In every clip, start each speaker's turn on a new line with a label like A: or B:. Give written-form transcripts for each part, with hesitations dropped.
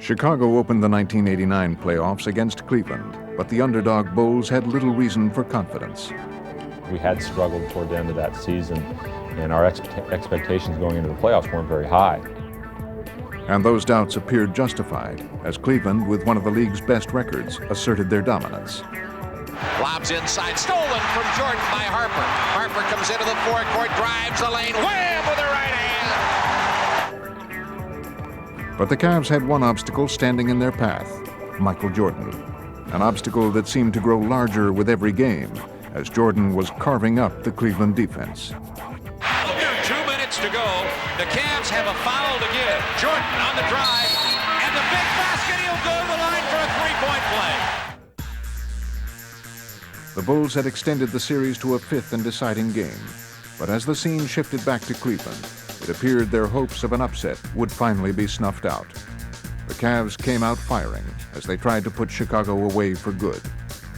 A: Chicago opened the 1989 playoffs against Cleveland, but the underdog Bulls had little reason for confidence.
B: We had struggled toward the end of that season, and our expectations going into the playoffs weren't very high.
A: And those doubts appeared justified, as Cleveland, with one of the league's best records, asserted their dominance.
C: Lobs inside, stolen from Jordan by Harper. Harper comes into the forecourt, drives the lane, wham with the right hand.
A: But the Cavs had one obstacle standing in their path: Michael Jordan. An obstacle that seemed to grow larger with every game, as Jordan was carving up the Cleveland defense.
C: Under 2 minutes to go, the Cavs have a foul to give. Jordan on the drive, and the big basket, he'll go to the line for a three-point play.
A: The Bulls had extended the series to a fifth and deciding game, but as the scene shifted back to Cleveland, it appeared their hopes of an upset would finally be snuffed out. The Cavs came out firing as they tried to put Chicago away for good.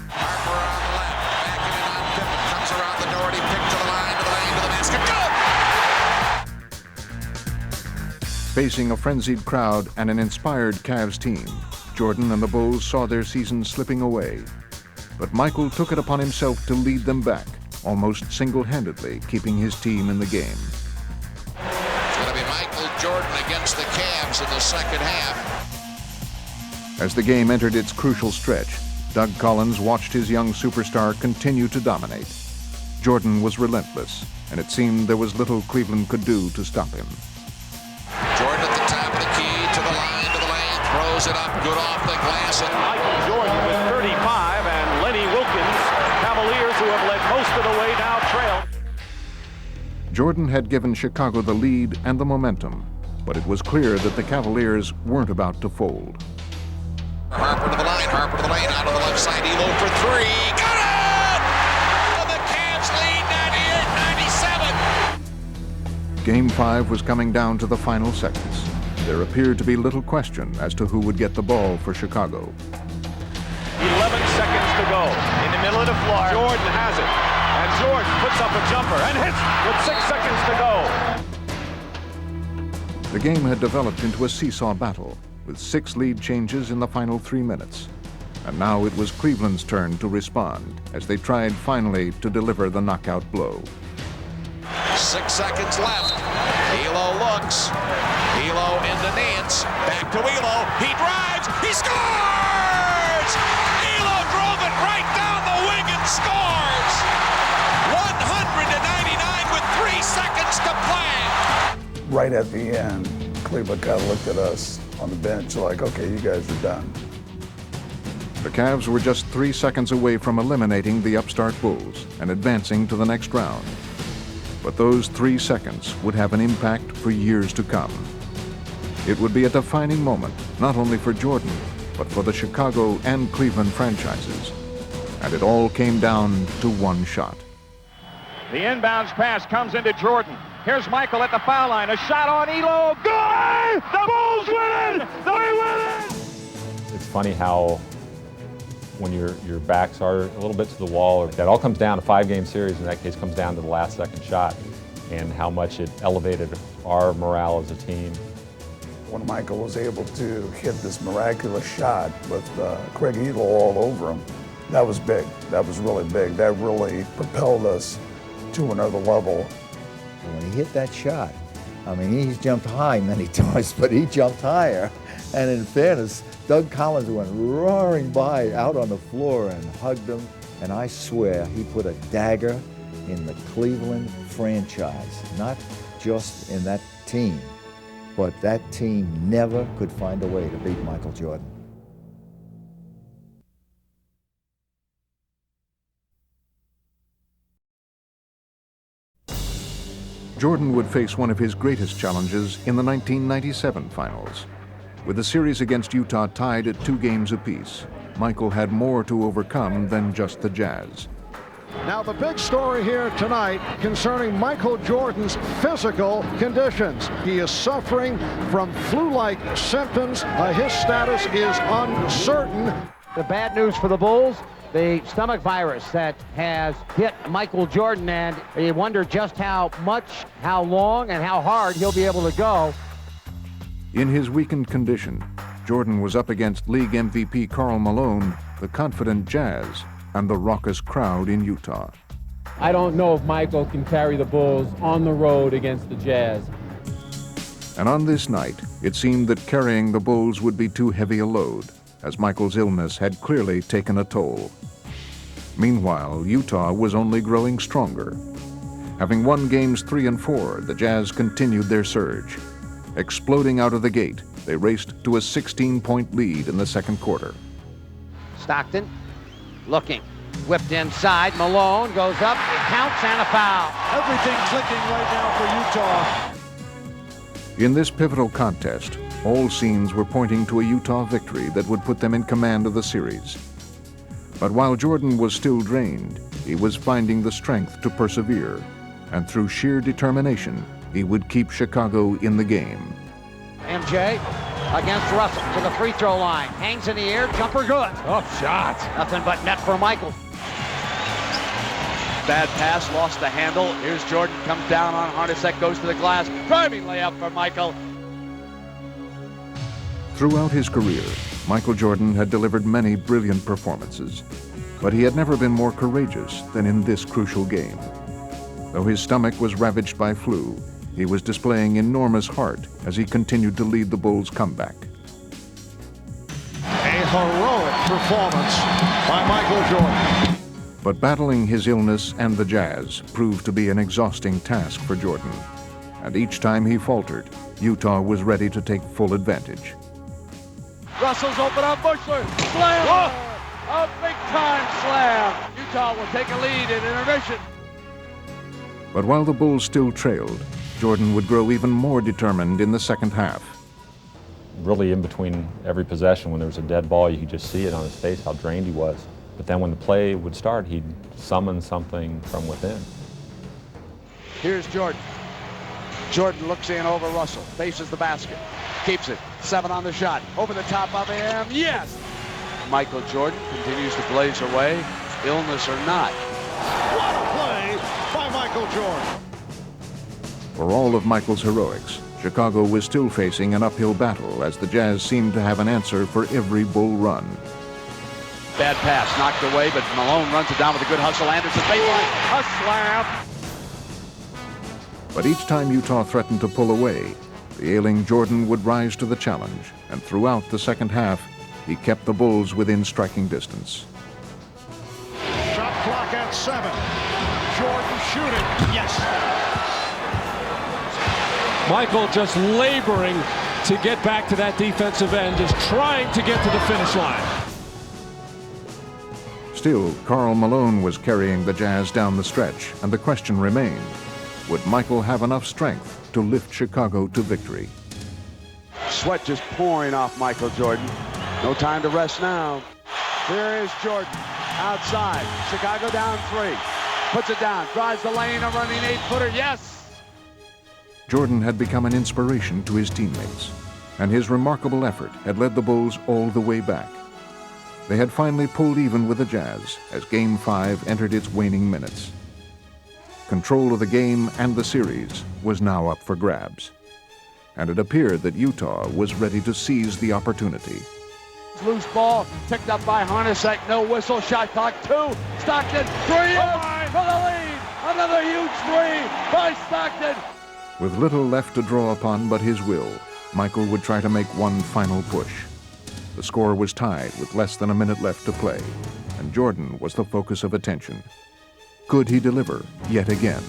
C: Harper on the left, backing it on Pippen, comes around the Doherty pick to the line, to the lane, to the basket, go!
A: Facing a frenzied crowd and an inspired Cavs team, Jordan and the Bulls saw their season slipping away. But Michael took it upon himself to lead them back, almost single-handedly keeping his team in the game.
C: It's going to be Michael Jordan against the Cavs in the second half.
A: As the game entered its crucial stretch, Doug Collins watched his young superstar continue to dominate. Jordan was relentless, and it seemed there was little Cleveland could do to stop him.
C: Jordan at the top of the key, to the line, to the lane, throws it up, good off the glass. And
D: Michael Jordan with 35, and Lenny Wilkins, Cavaliers, who have led most of the way, now trail.
A: Jordan had given Chicago the lead and the momentum, but it was clear that the Cavaliers weren't about to fold.
C: Harper to the line, Harper to the lane, out on the left side, Elo for three, got it! And the Cavs lead 98-97.
A: Game 5 was coming down to the final seconds. There appeared to be little question as to who would get the ball for Chicago.
D: 11 seconds to go. In the middle of the floor, Jordan has it. And Jordan puts up a jumper and hits with 6 seconds to go.
A: The game had developed into a seesaw battle, with 6 lead changes in the final 3 minutes. And now it was Cleveland's turn to respond, as they tried finally to deliver the knockout blow.
C: 6 seconds left. Elo looks. Elo into Nance. Back to Elo. He drives. He scores! Elo drove it right down the wing and scores! 199 with 3 seconds to play.
E: Right at the end, Cleveland kind of looked at us on the bench like, okay, you guys are done.
A: The Cavs were just 3 seconds away from eliminating the upstart Bulls and advancing to the next round. But those 3 seconds would have an impact for years to come. It would be a defining moment, not only for Jordan, but for the Chicago and Cleveland franchises. And it all came down to one shot.
D: The inbounds pass comes into Jordan. Here's Michael at the foul line. A shot on Elo. Good! The Bulls win it! They win it!
B: It's funny how when your backs are a little bit to the wall, that all comes down to a 5-game series. In that case, comes down to the last second shot, and how much it elevated our morale as a team.
E: When Michael was able to hit this miraculous shot with Craig Elo all over him, that was big. That was really big. That really propelled us to another level.
F: When he hit that shot, I mean, he's jumped high many times, but he jumped higher. And in fairness, Doug Collins went roaring by out on the floor and hugged him. And I swear he put a dagger in the Cleveland franchise, not just in that team, but that team never could find a way to beat Michael Jordan.
A: Jordan would face one of his greatest challenges in the 1997 finals. With the series against Utah tied at 2 games apiece, Michael had more to overcome than just the Jazz.
G: Now the big story here tonight concerning Michael Jordan's physical conditions. He is suffering from flu-like symptoms. His status is uncertain.
H: The bad news for the Bulls, the stomach virus that has hit Michael Jordan, and you wonder just how much, how long, and how hard he'll be able to go.
A: In his weakened condition, Jordan was up against league MVP Karl Malone, the confident Jazz, and the raucous crowd in Utah.
I: I don't know if Michael can carry the Bulls on the road against the Jazz.
A: And on this night, it seemed that carrying the Bulls would be too heavy a load, as Michael's illness had clearly taken a toll. Meanwhile, Utah was only growing stronger. Having won games 3 and 4, the Jazz continued their surge. Exploding out of the gate, they raced to a 16-point lead in the second quarter.
H: Stockton looking, whipped inside. Malone goes up, it counts, and a foul.
G: Everything clicking right now for Utah.
A: In this pivotal contest, all signs were pointing to a Utah victory that would put them in command of the series. But while Jordan was still drained, he was finding the strength to persevere, and through sheer determination, he would keep Chicago in the game.
H: MJ against Russell to the free throw line. Hangs in the air, jumper good.
D: Tough shot.
H: Nothing but net for Michael.
J: Bad pass, lost the handle. Here's Jordan, comes down on Hornacek, goes to the glass. Driving layup for Michael.
A: Throughout his career, Michael Jordan had delivered many brilliant performances, but he had never been more courageous than in this crucial game. Though his stomach was ravaged by flu, he was displaying enormous heart as he continued to lead the Bulls' comeback.
G: A heroic performance by Michael Jordan.
A: But battling his illness and the Jazz proved to be an exhausting task for Jordan. And each time he faltered, Utah was ready to take full advantage.
J: Russell's open on Bushler. Slam! Oh! A big-time slam. Utah will take a lead in intermission.
A: But while the Bulls still trailed, Jordan would grow even more determined in the second half.
B: Really, in between every possession, when there was a dead ball, you could just see it on his face how drained he was. But then when the play would start, he'd summon something from within.
J: Here's Jordan. Jordan looks in over Russell, faces the basket, keeps it. 7 on the shot, over the top of him, yes! Michael Jordan continues to blaze away, illness or not.
G: What a play by Michael Jordan.
A: For all of Michael's heroics, Chicago was still facing an uphill battle as the Jazz seemed to have an answer for every Bull run.
J: Bad pass, knocked away, but Malone runs it down with a good hustle. Anderson baseline, a slam.
A: But each time Utah threatened to pull away, the ailing Jordan would rise to the challenge, and throughout the second half, he kept the Bulls within striking distance.
G: Shot clock at 7. Jordan shooting, yes.
K: Michael just laboring to get back to that defensive end, just trying to get to the finish line.
A: Still, Karl Malone was carrying the Jazz down the stretch, and the question remained, would Michael have enough strength to lift Chicago to victory?
J: Sweat just pouring off Michael Jordan. No time to rest now. Here is Jordan, outside. Chicago down 3. Puts it down, drives the lane, a running 8-footer, yes!
A: Jordan had become an inspiration to his teammates, and his remarkable effort had led the Bulls all the way back. They had finally pulled even with the Jazz as Game 5 entered its waning minutes. Control of the game and the series was now up for grabs, and it appeared that Utah was ready to seize the opportunity.
J: Loose ball, picked up by Hornacek, no whistle, shot clock 2, Stockton, 3 for the lead! Another huge 3 by Stockton!
A: With little left to draw upon but his will, Michael would try to make one final push. The score was tied with less than a minute left to play, and Jordan was the focus of attention. Could he deliver yet again?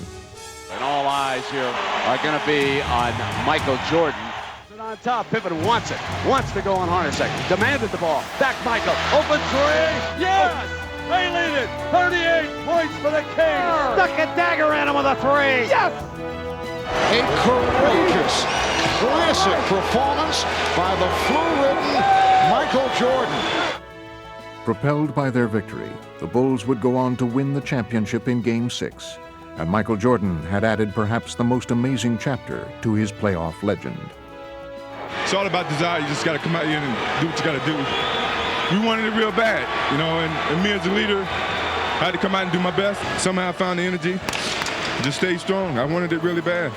J: And all eyes here are going to be on Michael Jordan. On top, Pippen wants it, wants to go on Hornacek, demanded the ball, back Michael, open 3, yes! They lead it, 38 points for the Kings!
H: Stuck a dagger at him with a 3, yes!
G: A courageous, classic performance by the flu-ridden Michael Jordan.
A: Propelled by their victory, the Bulls would go on to win the championship in Game 6, and Michael Jordan had added perhaps the most amazing chapter to his playoff legend.
L: It's all about desire. You just got to come out here and do what you got to do. We wanted it real bad, you know, and me as a leader, I had to come out and do my best. Somehow I found the energy, just stay strong. I wanted it really bad.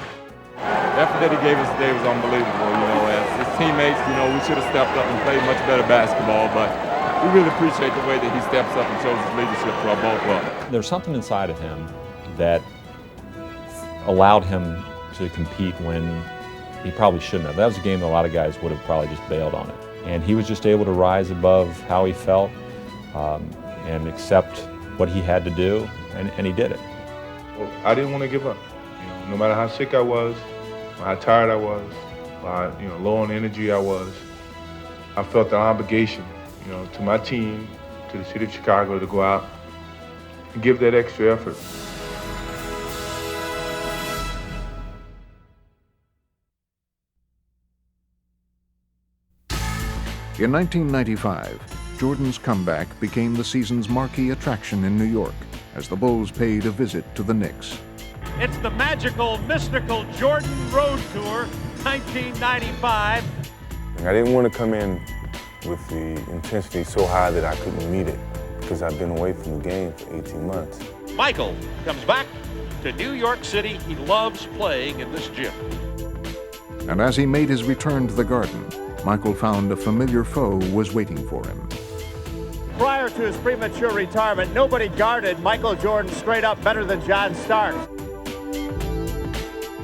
M: The effort that he gave us today was unbelievable, you know, as teammates, you know, we should have stepped up and played much better basketball, but we really appreciate the way that he steps up and shows his leadership to our ball club.
B: There's something inside of him that allowed him to compete when he probably shouldn't have. That was a game that a lot of guys would have probably just bailed on it. And he was just able to rise above how he felt and accept what he had to do, and he did it.
L: Well, I didn't want to give up. You know, no matter how sick I was, how tired I was, how low on energy I was, I felt an obligation, to my team, to the city of Chicago, to go out and give that extra effort.
A: In 1995, Jordan's comeback became the season's marquee attraction in New York as the Bulls paid a visit to the Knicks.
N: It's the magical, mystical Jordan Road Tour, 1995.
O: I didn't want to come in with the intensity so high that I couldn't meet it because I've been away from the game for 18 months.
N: Michael comes back to New York City. He loves playing in this gym.
A: And as he made his return to the Garden, Michael found a familiar foe was waiting for him.
P: Prior to his premature retirement, nobody guarded Michael Jordan straight up better than John Starks.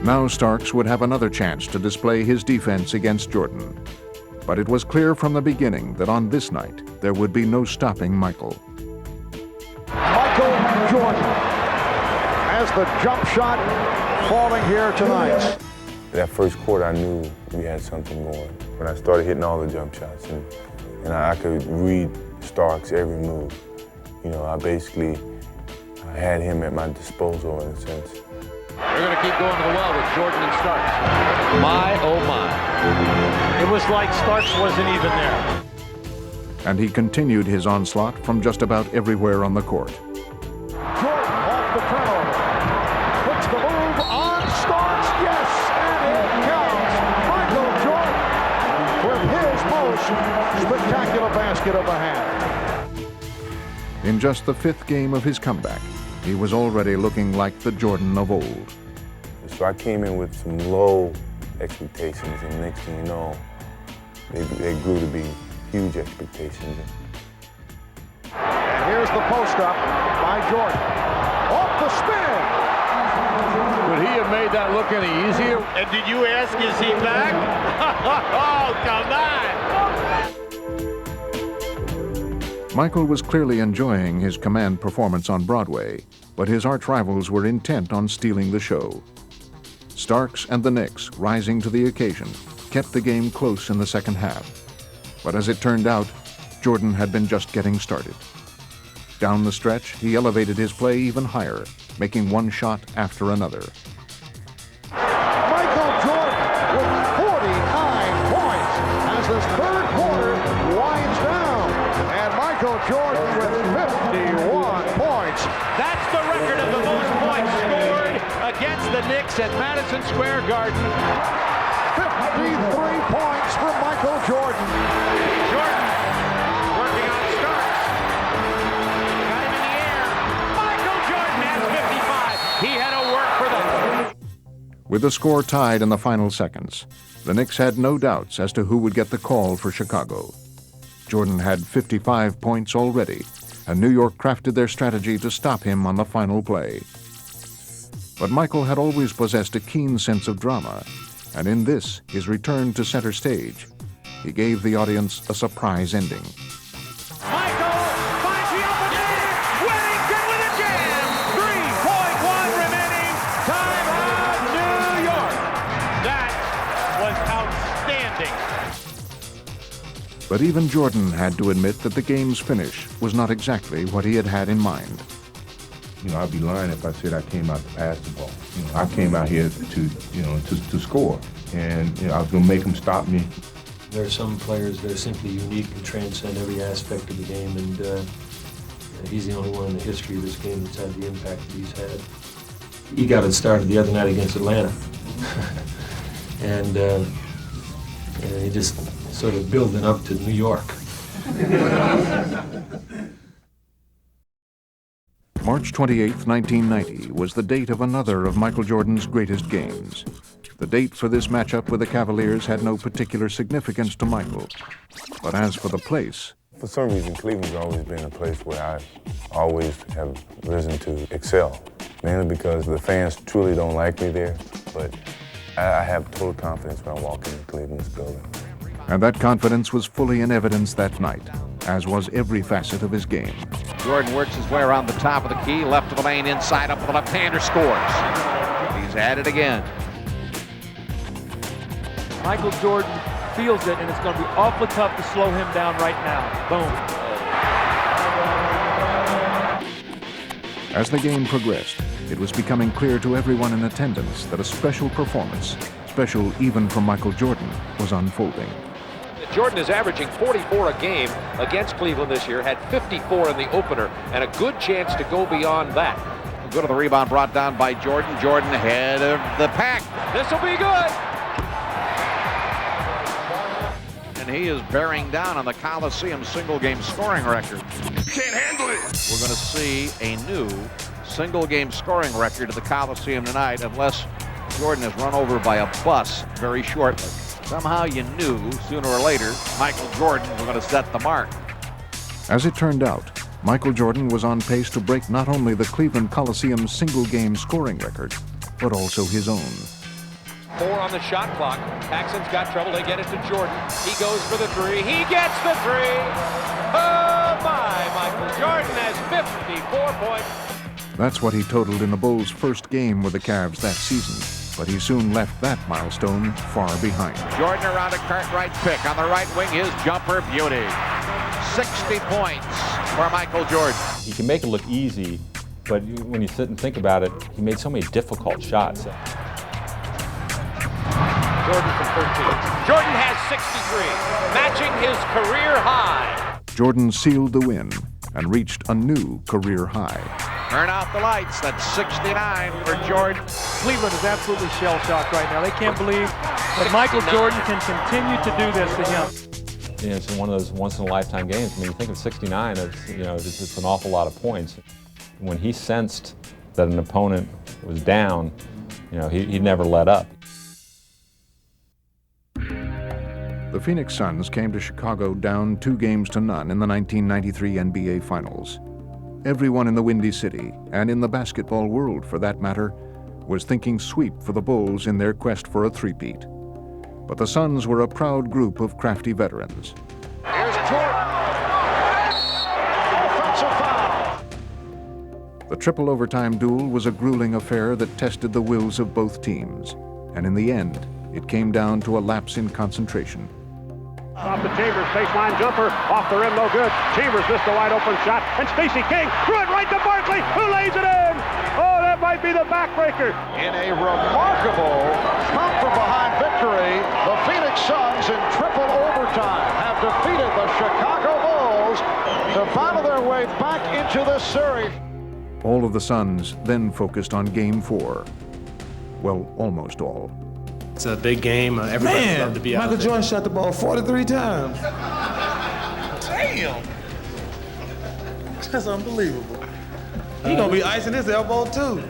A: Now Starks would have another chance to display his defense against Jordan. But it was clear from the beginning that on this night, there would be no stopping Michael.
G: Michael Jordan as the jump shot falling here tonight.
O: That first quarter, I knew we had something going. When I started hitting all the jump shots, and I could read Starks' every move. I basically had him at my disposal in a sense.
J: They're going to keep going to the well with Jordan and Starks. My, oh my.
P: It was like Starks wasn't even there.
A: And he continued his onslaught from just about everywhere on the court.
G: Jordan off the turnover. Puts the move on Starks. Yes, and it counts. Michael Jordan with his most spectacular basket of the half.
A: In just the fifth game of his comeback, he was already looking like the Jordan of old.
O: So I came in with some low expectations, and next thing you know, they grew to be huge expectations.
G: And here's the post-up by Jordan. Off the spin!
J: Could he have made that look any easier?
P: And did you ask, is he back? Oh, come on!
A: Michael was clearly enjoying his command performance on Broadway, but his arch rivals were intent on stealing the show. Starks and the Knicks, rising to the occasion, kept the game close in the second half. But as it turned out, Jordan had been just getting started. Down the stretch, he elevated his play even higher, making one shot after another.
G: Michael Jordan with 49 points as this third quarter winds down. And Michael Jordan with 51 points.
N: That's the record of the most points scored against the Knicks at Madison Square Garden.
G: 53 points for Michael Jordan.
N: Jordan working on Starks. Got him in the air. Michael Jordan has 55. He had to work for that.
A: With the score tied in the final seconds, the Knicks had no doubts as to who would get the call for Chicago. Jordan had 55 points already, and New York crafted their strategy to stop him on the final play. But Michael had always possessed a keen sense of drama, and in this, his return to center stage, he gave the audience a surprise ending.
N: Michael finds the open man. Wellington with a jam. 3.1 remaining. Timeout, New York. That was outstanding.
A: But even Jordan had to admit that the game's finish was not exactly what he had had in mind.
Q: I'd be lying if I said I came out to pass the ball. I came out here to score, and I was going to make them stop me.
R: There are some players that are simply unique and transcend every aspect of the game, and he's the only one in the history of this game that's had the impact that he's had. He got it started the other night against Atlanta, and he just sort of building up to New York.
A: March 28, 1990 was the date of another of Michael Jordan's greatest games. The date for this matchup with the Cavaliers had no particular significance to Michael. But as for the place,
O: for some reason, Cleveland's always been a place where I always have risen to excel. Mainly because the fans truly don't like me there, but I have total confidence when I walk into Cleveland's building.
A: And that confidence was fully in evidence that night, as was every facet of his game.
C: Jordan works his way around the top of the key, left of the lane, inside, up with the left-hander, scores. He's at it again.
K: Michael Jordan feels it, and it's going to be awfully tough to slow him down right now. Boom.
A: As the game progressed, it was becoming clear to everyone in attendance that a special performance, special even for Michael Jordan, was unfolding.
S: Jordan is averaging 44 a game against Cleveland this year, had 54 in the opener, and a good chance to go beyond that.
C: Go to the rebound brought down by Jordan. Jordan ahead of the pack.
S: This will be good.
C: And he is bearing down on the Coliseum single-game scoring record.
L: Can't handle it.
C: We're going to see a new single-game scoring record at the Coliseum tonight, unless Jordan is run over by a bus very shortly. Somehow you knew, sooner or later, Michael Jordan was going to set the mark.
A: As it turned out, Michael Jordan was on pace to break not only the Cleveland Coliseum single-game scoring record, but also his own.
S: 4 on the shot clock. Paxson's got trouble. They get it to Jordan. He goes for the 3. He gets the 3. Oh my! Michael Jordan has 54 points.
A: That's what he totaled in the Bulls' first game with the Cavs that season. But he soon left that milestone far behind.
C: Jordan around a Cartwright pick. On the right wing, his jumper beauty. 60 points for Michael Jordan.
B: He can make it look easy, but when you sit and think about it, he made so many difficult shots.
S: Jordan from 13. Jordan has 63, matching his career high.
A: Jordan sealed the win and reached a new career high.
C: Turn out the lights. That's 69 for Jordan.
K: Cleveland is absolutely shell-shocked right now. They can't believe that Michael Jordan can continue to do this to him.
B: You know, it's one of those once-in-a-lifetime games. I mean, you think of 69, it's an awful lot of points. When he sensed that an opponent was down, he never let up.
A: The Phoenix Suns came to Chicago down 2 games to none in the 1993 NBA Finals. Everyone in the Windy City, and in the basketball world for that matter, was thinking sweep for the Bulls in their quest for a three-peat. But the Suns were a proud group of crafty veterans.
G: Here's Jordan. Offensive foul.
A: The triple overtime duel was a grueling affair that tested the wills of both teams, and in the end, it came down to a lapse in concentration.
D: Off the Chambers, baseline jumper, off the rim, no good. Chambers missed a wide open shot, and Stacey King threw it right to Barkley, who lays it in. Oh, that might be the backbreaker.
G: In a remarkable come-from-behind victory, the Phoenix Suns in triple overtime have defeated the Chicago Bulls to battle their way back into this series.
A: All of the Suns then focused on Game 4. Well, almost all.
T: It's a big game. Everybody would love to be out
U: Michael
T: there.
U: Jordan shot the ball 43 times. Damn. That's unbelievable. He gonna be icing his elbow too.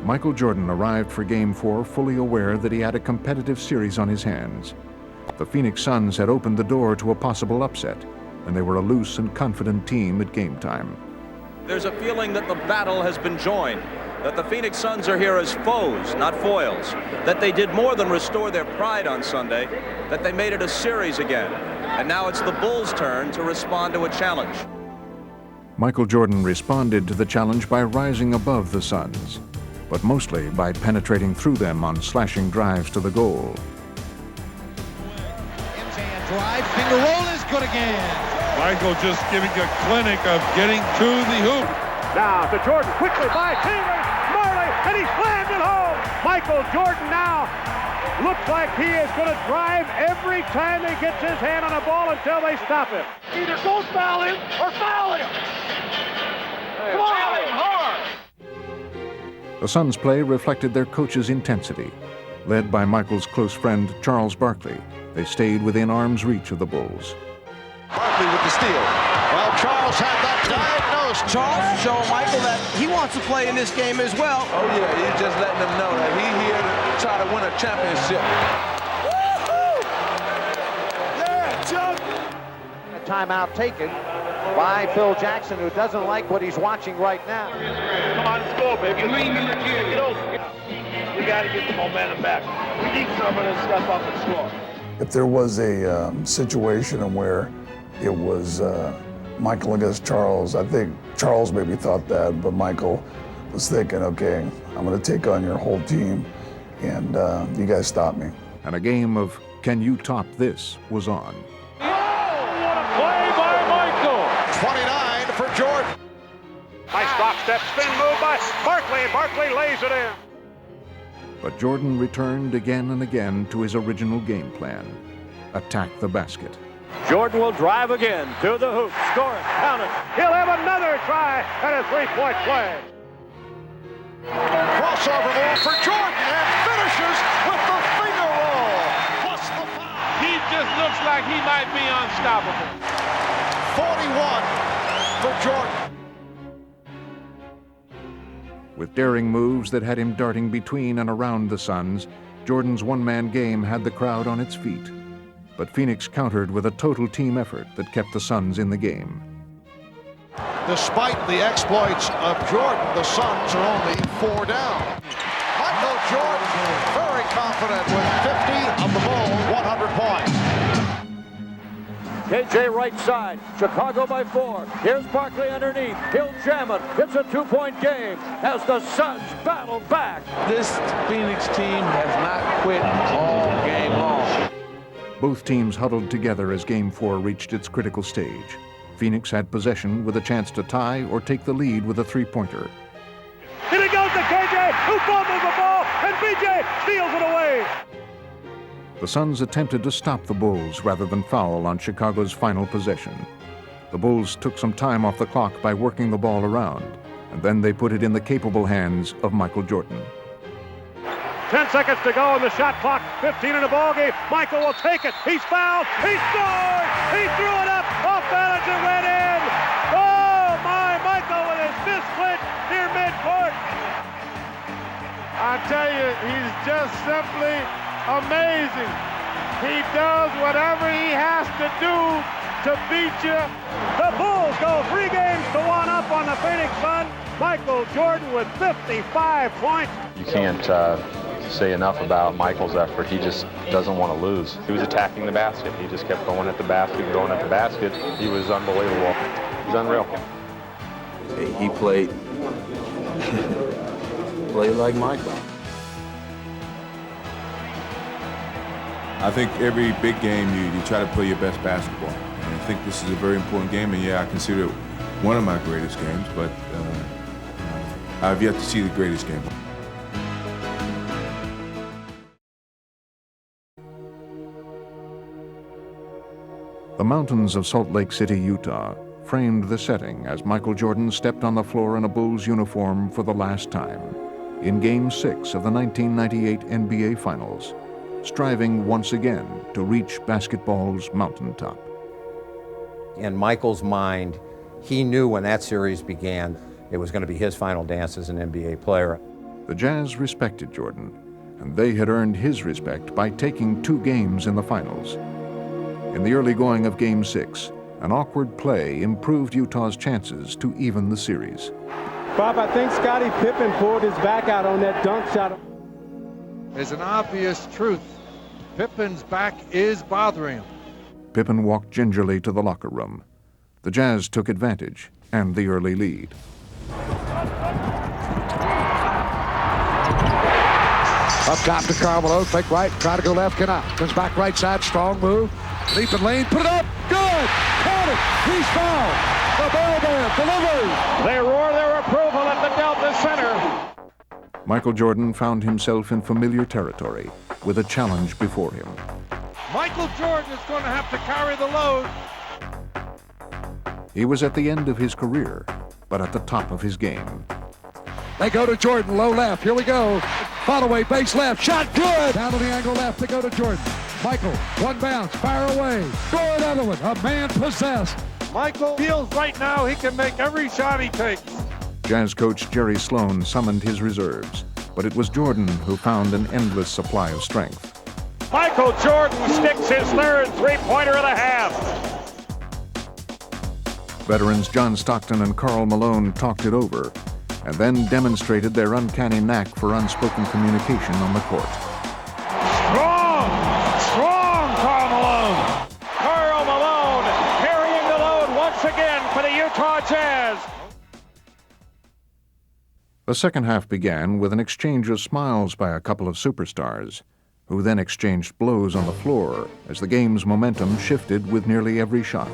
A: Michael Jordan arrived for Game 4 fully aware that he had a competitive series on his hands. The Phoenix Suns had opened the door to a possible upset, and they were a loose and confident team at game time.
V: There's a feeling that the battle has been joined, that the Phoenix Suns are here as foes, not foils, that they did more than restore their pride on Sunday, that they made it a series again, and now it's the Bulls' turn to respond to a challenge.
A: Michael Jordan responded to the challenge by rising above the Suns, but mostly by penetrating through them on slashing drives to the goal.
W: In-hand drive, finger roll is good again.
L: Michael just giving a clinic of getting to the hoop.
D: Now to Jordan, quickly by Chambers, Marley, and he slams it home. Michael Jordan now looks like he is going to drive every time he gets his hand on a ball until they stop him. Either don't foul him or foul him. Come on, foul him hard.
A: The Suns' play reflected their coach's intensity. Led by Michael's close friend Charles Barkley, they stayed within arm's reach of the Bulls.
G: Barkley with the steal. Well, Charles had that diagnosed.
E: Charles is showing Michael that he wants to play in this game as well.
F: Oh yeah, he's just letting them know that he's here to try to win a championship.
G: Yeah, Chuck.
H: A timeout taken by Phil Jackson, who doesn't like what he's watching right now.
D: Come on, score, baby. We got to get the momentum back. We need someone to step up and score.
I: If there was a situation where it was Michael against Charles, I think Charles maybe thought that, but Michael was thinking, okay, I'm going to take on your whole team, and you guys stop me.
A: And a game of Can You Top This was on.
D: Oh, what a play by Michael!
G: 29 for Jordan.
D: Nice drop step spin move by Barkley, and Barkley lays it in.
A: But Jordan returned again and again to his original game plan: attack the basket.
P: Jordan will drive again to the hoop, score it, count it.
D: He'll have another try at a three-point play.
G: Crossover move for Jordan, and finishes with the finger roll. Plus the foul.
D: He just looks like he might be unstoppable.
G: 41 for Jordan.
A: With daring moves that had him darting between and around the Suns, Jordan's one-man game had the crowd on its feet. But Phoenix countered with a total team effort that kept the Suns in the game.
G: Despite the exploits of Jordan, the Suns are only 4 down. Michael Jordan, very confident with 50 of the ball, 100 points.
P: KJ right side, Chicago by 4. Here's Barkley underneath. He'll jam it. It's a 2-point game as the Suns battle back.
F: This Phoenix team has not quit all game long.
A: Both teams huddled together as Game 4 reached its critical stage. Phoenix had possession with a chance to tie or take the lead with a three-pointer.
D: Here it goes to KJ, who fumbles the ball, and BJ steals it away.
A: The Suns attempted to stop the Bulls rather than foul on Chicago's final possession. The Bulls took some time off the clock by working the ball around, and then they put it in the capable hands of Michael Jordan.
D: 10 seconds to go on the shot clock, 15 in the ball game. Michael will take it. He's fouled. He scored. He threw it up off balance and went in. Oh my! Michael with his fist clenched near midcourt.
X: I tell you, he's just simply amazing. He does whatever he has to do to beat you.
D: The Bulls go 3 games to 1 up on the Phoenix Suns. Michael Jordan with 55 points.
B: You can't say enough about Michael's effort. He just doesn't want to lose. He was attacking the basket. He just kept going at the basket and going at the basket. He was unbelievable. He's unreal.
F: He played like Michael.
Q: I think every big game you try to play your best basketball. And I think this is a very important game, and yeah, I consider it one of my greatest games, but I've yet to see the greatest game.
A: The mountains of Salt Lake City, Utah, framed the setting as Michael Jordan stepped on the floor in a Bulls uniform for the last time in Game 6 of the 1998 NBA Finals, striving once again to reach basketball's mountaintop.
H: In Michael's mind, he knew when that series began, it was going to be his final dance as an NBA player.
A: The Jazz respected Jordan, and they had earned his respect by taking 2 games in the finals. In the early going of Game 6, an awkward play improved Utah's chances to even the series.
U: Bob, I think Scottie Pippen pulled his back out on that dunk shot.
W: There's an obvious truth. Pippen's back is bothering him.
A: Pippen walked gingerly to the locker room. The Jazz took advantage and the early lead.
G: Up top to Carmelo, fake right, try to go left, cannot. Comes back right side, strong move. Leaping lane, put it up, good! Count it, he's fouled! The bell there, delivers!
D: They roar their approval at the Delta Center.
A: Michael Jordan found himself in familiar territory with a challenge before him.
X: Michael Jordan is going to have to carry the load.
A: He was at the end of his career, but at the top of his game.
G: They go to Jordan, low left, here we go. Follow away, base left, shot good! Down to the angle left to go to Jordan. Michael, one bounce, fire away. Throw another one, a man possessed.
X: Michael feels right now he can make every shot he takes.
A: Jazz coach Jerry Sloan summoned his reserves, but it was Jordan who found an endless supply of strength.
D: Michael Jordan sticks his third three-pointer of the half.
A: Veterans John Stockton and Karl Malone talked it over, and then demonstrated their uncanny knack for unspoken communication on the court.
D: Strong Karl Malone. Karl Malone carrying the load once again for the Utah Jazz.
A: The second half began with an exchange of smiles by a couple of superstars, who then exchanged blows on the floor as the game's momentum shifted with nearly every shot.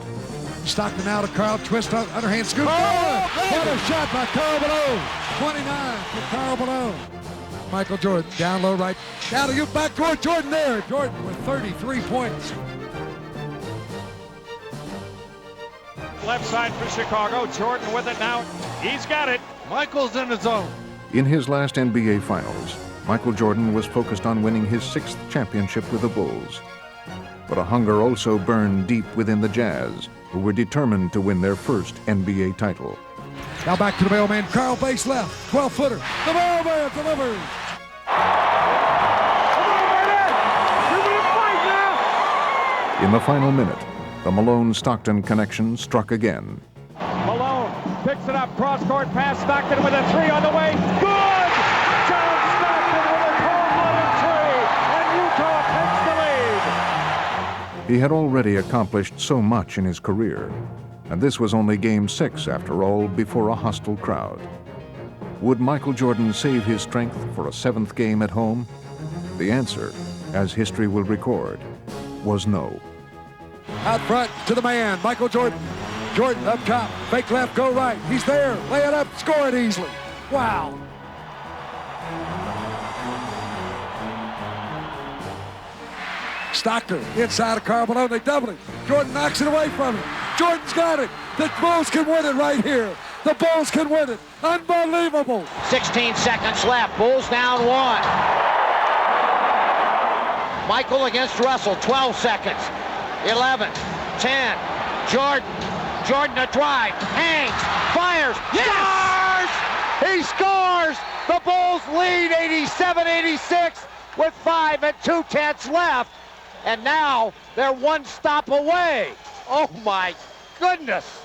G: Stockton now to Karl, twist, underhand scoop. What a shot by Karl Malone. 29 for Karl Malone. Michael Jordan down low right. Down to you, backcourt, Jordan there. Jordan with 33 points.
D: Left side for Chicago. Jordan with it now. He's got it.
W: Michael's in the zone.
A: In his last NBA Finals, Michael Jordan was focused on winning his 6th championship with the Bulls. But a hunger also burned deep within the Jazz, who were determined to win their first NBA title.
G: Now back to the mailman. Karl base left. 12-footer. The mailman delivers.
A: In the final minute, the Malone-Stockton connection struck again.
D: Malone picks it up, cross-court pass, Stockton with a three on the way. Good! John Stockton with a cold-blooded three, and Utah takes the lead.
A: He had already accomplished so much in his career, and this was only Game 6, after all, before a hostile crowd. Would Michael Jordan save his strength for a 7th game at home? The answer, as history will record, was no.
G: Out front to the man, Michael Jordan. Jordan up top, fake left, go right. He's there, lay it up, score it easily. Wow. Stockton inside of Karl Malone, they double it. Jordan knocks it away from him. Jordan's got it. The Bulls can win it right here. The Bulls can win it. Unbelievable.
H: 16 seconds left. Bulls down 1. Michael against Russell. 12 seconds. 11, 10. Jordan a drive. Hangs. Fires. Yes! Scores! He scores! The Bulls lead 87-86 with 5 2/10 left. And now they're one stop away. Oh my goodness.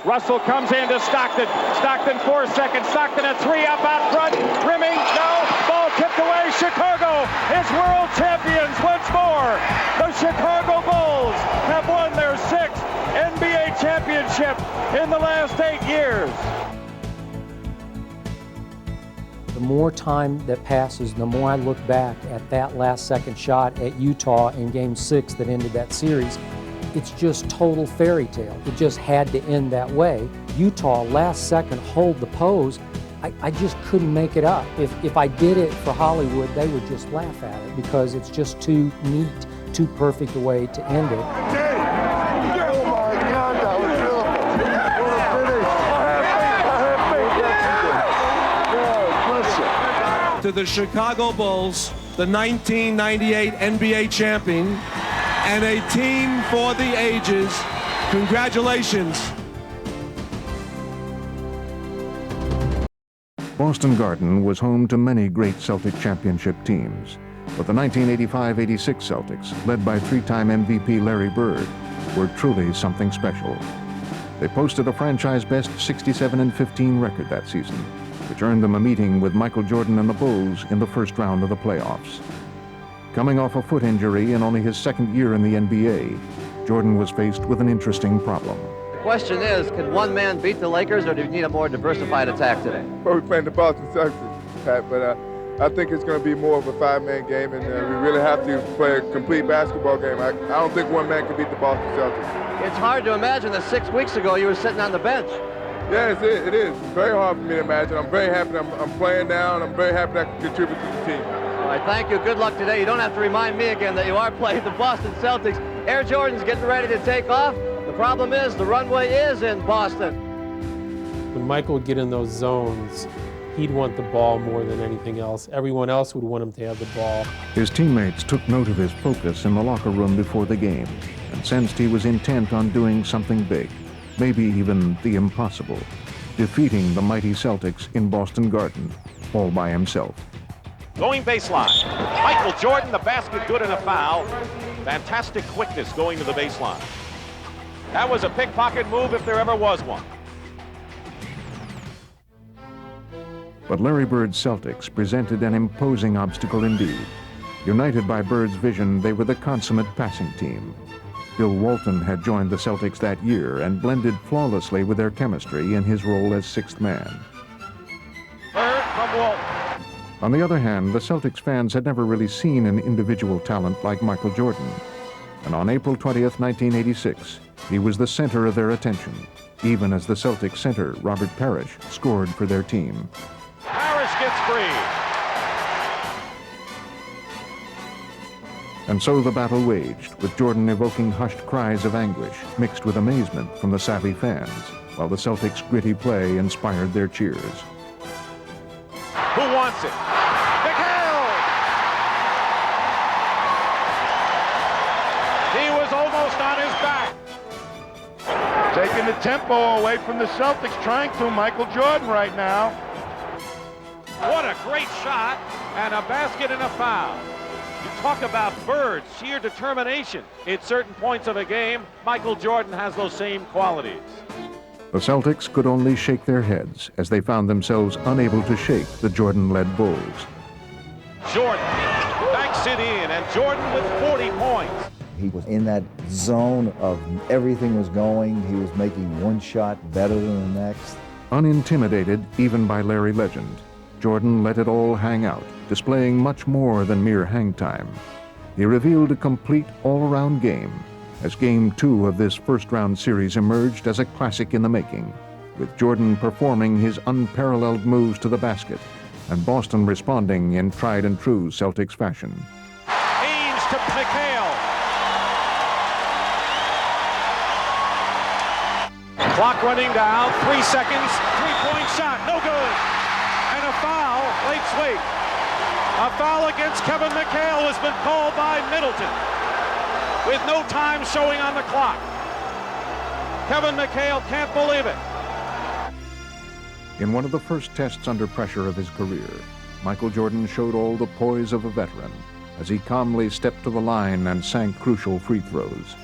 D: Russell comes into Stockton. Stockton 4 seconds. Stockton a three up out front. Rimming, no. Ball tipped away. Chicago is world champions once more. The Chicago Bulls have won their 6th NBA championship in the last 8 years.
J: The more time that passes, the more I look back at that last second shot at Utah in Game 6 that ended that series. It's just total fairy tale. It just had to end that way. Utah, last second, hold the pose. I just couldn't make it up. If I did it for Hollywood, they would just laugh at it because it's just too neat, too perfect a way to end it.
W: Oh my God, that was beautiful. To the Chicago Bulls, the 1998 NBA champion, and a team for the ages. Congratulations.
A: Boston Garden was home to many great Celtic championship teams, but the 1985-86 Celtics, led by 3-time MVP Larry Bird, were truly something special. They posted a franchise-best 67-15 record that season, which earned them a meeting with Michael Jordan and the Bulls in the first round of the playoffs. Coming off a foot injury in only his 2nd year in the NBA, Jordan was faced with an interesting problem.
E: The question is, can one man beat the Lakers, or do you need a more diversified attack today?
L: Well, we're playing the Boston Celtics, Pat, but I think it's going to be more of a 5-man game, and we really have to play a complete basketball game. I don't think one man can beat the Boston Celtics.
E: It's hard to imagine that 6 weeks ago you were sitting on the bench.
L: Yes, it is. It's very hard for me to imagine. I'm very happy I'm playing now, and I'm very happy that I can contribute to the team.
E: All right, thank you. Good luck today. You don't have to remind me again that you are playing the Boston Celtics. Air Jordan's getting ready to take off. The problem is the runway is in Boston.
T: When Michael would get in those zones, he'd want the ball more than anything else. Everyone else would want him to have the ball.
A: His teammates took note of his focus in the locker room before the game and sensed he was intent on doing something big, maybe even the impossible, defeating the mighty Celtics in Boston Garden, all by himself.
S: Going baseline. Michael Jordan, the basket good and a foul. Fantastic quickness going to the baseline. That was a pickpocket move if there ever was one.
A: But Larry Bird's Celtics presented an imposing obstacle indeed. United by Bird's vision, they were the consummate passing team. Bill Walton had joined the Celtics that year and blended flawlessly with their chemistry in his role as sixth man.
S: Bird from Walton.
A: On the other hand, the Celtics fans had never really seen an individual talent like Michael Jordan. And on April 20th, 1986, he was the center of their attention, even as the Celtics center, Robert Parrish, scored for their team.
S: Parrish gets free.
A: And so the battle waged, with Jordan evoking hushed cries of anguish mixed with amazement from the savvy fans, while the Celtics' gritty play inspired their cheers.
S: Who wants it? McHale! He was almost on his back.
X: Taking the tempo away from the Celtics, trying to Michael Jordan right now.
S: What a great shot, and a basket and a foul. You talk about Bird's sheer determination. At certain points of a game, Michael Jordan has those same qualities.
A: The Celtics could only shake their heads as they found themselves unable to shake the Jordan-led Bulls.
S: Jordan banks it in, and Jordan with 40 points.
M: He was in that zone of everything was going. He was making one shot better than the next.
A: Unintimidated even by Larry Legend, Jordan let it all hang out, displaying much more than mere hang time. He revealed a complete all-around game, as Game 2 of this first-round series emerged as a classic in the making, with Jordan performing his unparalleled moves to the basket, and Boston responding in tried-and-true Celtics fashion.
S: Haynes to McHale. Clock running down, 3 seconds, three-point shot, no good. And a foul, late sweep. A foul against Kevin McHale has been called by Middleton, with no time showing on the clock. Kevin McHale can't believe it.
A: In one of the first tests under pressure of his career, Michael Jordan showed all the poise of a veteran as he calmly stepped to the line and sank crucial free throws.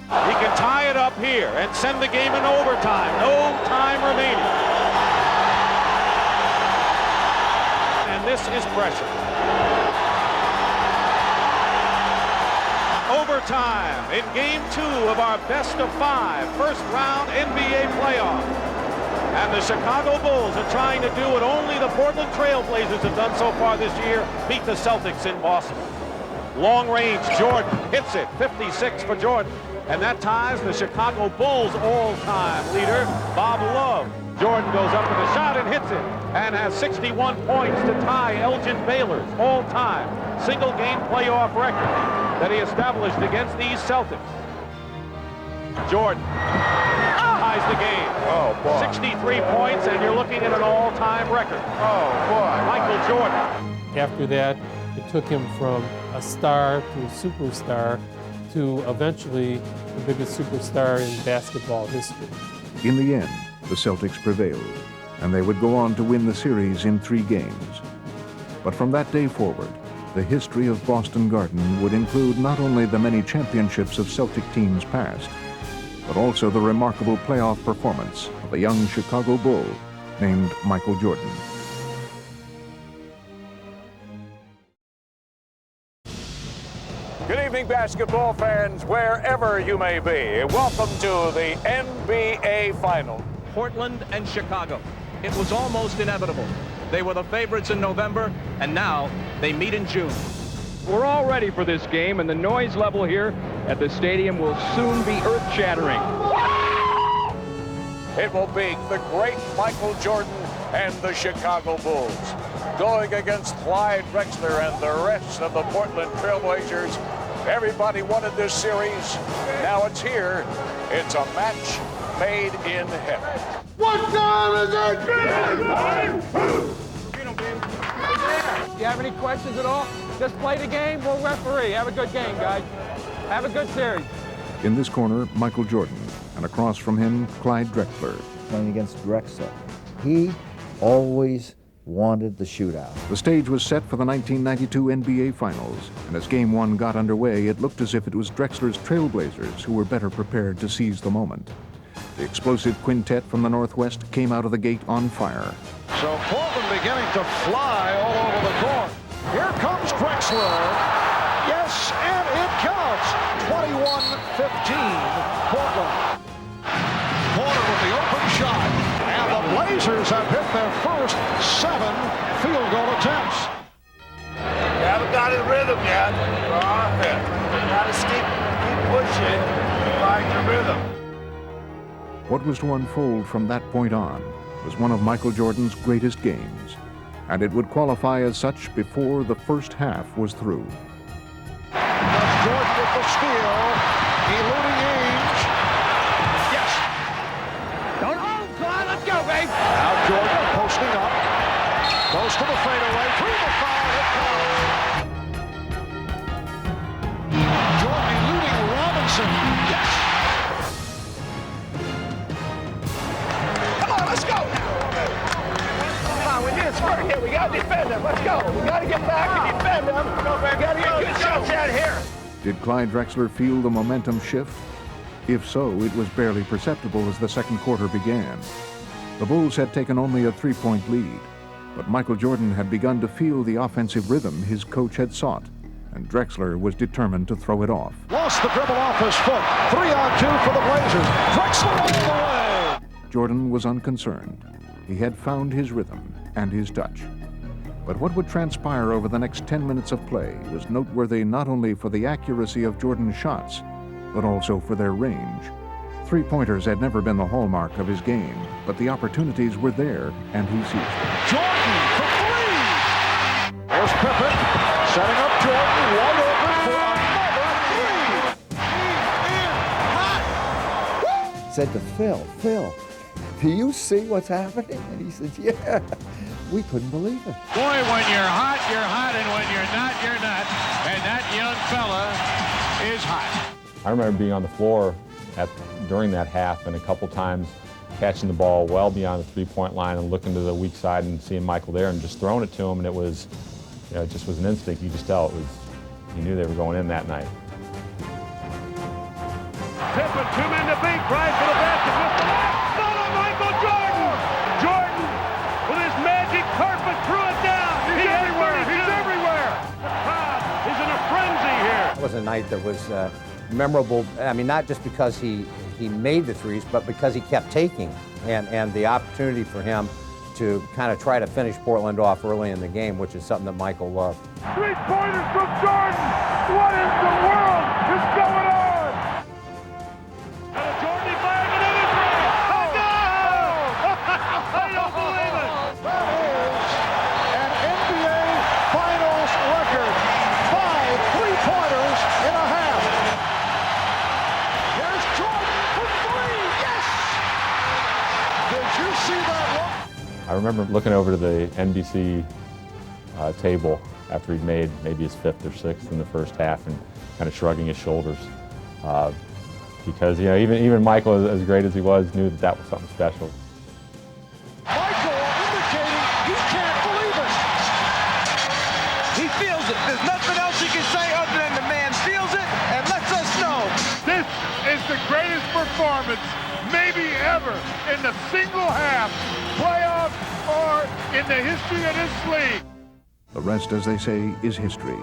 S: He can tie it up here and send the game in overtime. No time remaining. And this is pressure. Overtime in Game 2 of our best-of-5 first-round NBA playoff. And the Chicago Bulls are trying to do what only the Portland Trailblazers have done so far this year, beat the Celtics in Boston. Long range, Jordan hits it, 56 for Jordan. And that ties the Chicago Bulls all-time leader, Bob Love. Jordan goes up with a shot and hits it, and has 61 points to tie Elgin Baylor's all-time single-game playoff record that he established against these Celtics. Jordan ties the game.
X: Oh, boy.
S: 63 points, and you're looking at an all-time record.
X: Oh, boy.
S: Michael Jordan.
T: After that, it took him from a star to a superstar to eventually the biggest superstar in basketball history.
A: In the end, the Celtics prevailed, and they would go on to win the series in 3 games. But from that day forward, the history of Boston Garden would include not only the many championships of Celtic teams past, but also the remarkable playoff performance of a young Chicago Bull named Michael Jordan.
N: Good evening, basketball fans, wherever you may be. Welcome to the NBA Final.
V: Portland and Chicago. It was almost inevitable. They were the favorites in November, and now they meet in June.
O: We're all ready for this game, and the noise level here at the stadium will soon be earth-shattering.
N: It will be the great Michael Jordan and the Chicago Bulls going against Clyde Drexler and the rest of the Portland Trailblazers. Everybody wanted this series. Now it's here. It's a match made in heaven.
X: What time is it?
O: You have any questions at all? Just play the game. We'll referee. Have a good game, guys. Have a good series.
A: In this corner, Michael Jordan, and across from him, Clyde Drexler.
M: Playing against Drexler. He always wanted the shootout.
A: The stage was set for the 1992 NBA Finals, and as Game 1 got underway, it looked as if it was Drexler's Trailblazers who were better prepared to seize the moment. The explosive quintet from the Northwest came out of the gate on fire.
G: So Portland beginning to fly all over the court. Here comes Drexler. Yes, and it counts. 21-15, Portland. Porter with the open shot. And the Blazers have hit their first 7 field goal attempts.
C: You haven't got in rhythm yet for offense. You got to keep pushing to find your rhythm.
A: What was to unfold from that point on was one of Michael Jordan's greatest games, and it would qualify as such before the first half was through.
G: Jordan with the steal, eluding Ainge. Yes.
H: Don't hold, Clyde. Let's go, babe.
G: Now Jordan posting up. Goes to the fadeaway. Through the foul. It counts. Jordan eluding Robinson. Yes.
H: Come on, let's go now. Come on, we need a spurt here. We got to defend them. Let's go. We got to get back and defend them. We got to get good shots out here.
A: Did Clyde Drexler feel the momentum shift? If so, it was barely perceptible as the second quarter began. The Bulls had taken only a 3-point lead, but Michael Jordan had begun to feel the offensive rhythm his coach had sought, and Drexler was determined to throw it off.
G: Lost the dribble off his foot. 3-on-2 for the Blazers. Drexler all the way.
A: Jordan was unconcerned. He had found his rhythm and his touch. But what would transpire over the next 10 minutes of play was noteworthy not only for the accuracy of Jordan's shots, but also for their range. Three-pointers had never been the hallmark of his game, but the opportunities were there, and he seized them.
G: Jordan for 3. There's Pippen setting up Jordan, wide open for another 3.
M: Said to Phil, do you see what's happening? And he said, yeah. We couldn't believe it.
N: Boy, when you're hot, and when you're not, you're not. And that young fella is hot.
B: I remember being on the floor during that half and a couple times catching the ball well beyond the three-point line and looking to the weak side and seeing Michael there and just throwing it to him, and it was, it just was an instinct. You just tell you knew they were going in that night.
D: Pippen, 2 men to beat, drives for the basket with the left. Follow Michael Jordan! Jordan with his magic carpet threw it down. He's everywhere. He's everywhere. The crowd is in a frenzy here.
I: It was a night that was memorable. I mean, not just because he made the threes, but because he kept taking, and the opportunity for him to kind of try to finish Portland off early in the game, which is something that Michael loved.
D: 3-pointers from Jordan. What in the world is going on? And Jordan fired another three. Oh, no! I don't believe it.
G: That is an NBA Finals record. 5 3-pointers in a half. Here's Jordan for 3. Yes! Did you see that look?
B: I remember looking over to the NBC table after he'd made maybe his 5th or 6th in the first half and kind of shrugging his shoulders. Because even Michael, as great as he was, knew that was something special.
G: Michael indicating he can't believe it.
H: He feels it. There's nothing else he can say other than the man feels it and lets us know.
D: This is the greatest performance maybe ever in the single half, playoff, or in the history of this league.
A: The rest, as they say, is history.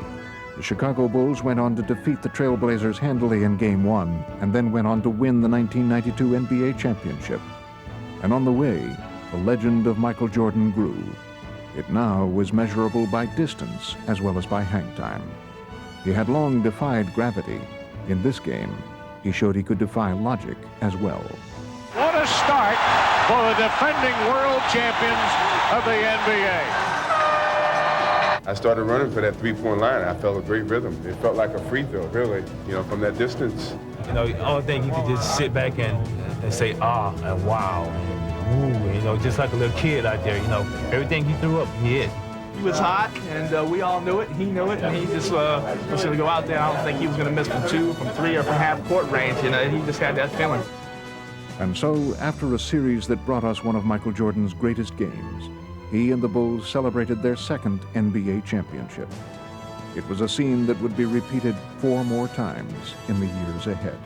A: The Chicago Bulls went on to defeat the Trailblazers handily in Game 1, and then went on to win the 1992 NBA championship. And on the way, the legend of Michael Jordan grew. It now was measurable by distance as well as by hang time. He had long defied gravity. In this game, he showed he could defy logic as well.
D: What a start for the defending world champions of the NBA.
Q: I started running for that three-point line. I felt a great rhythm. It felt like a free throw, really, from that distance.
U: The only thing you could just sit back and say, ah, and wow, and ooh, just like a little kid out there, everything he threw up, he hit.
F: He was hot, and we all knew it. He knew it, and he just was going to go out there. I don't think he was going to miss from 2, from 3, or from half-court range. You know, he just had that feeling.
A: And so, after a series that brought us one of Michael Jordan's greatest games, he and the Bulls celebrated their second NBA championship. It was a scene that would be repeated 4 more times in the years ahead.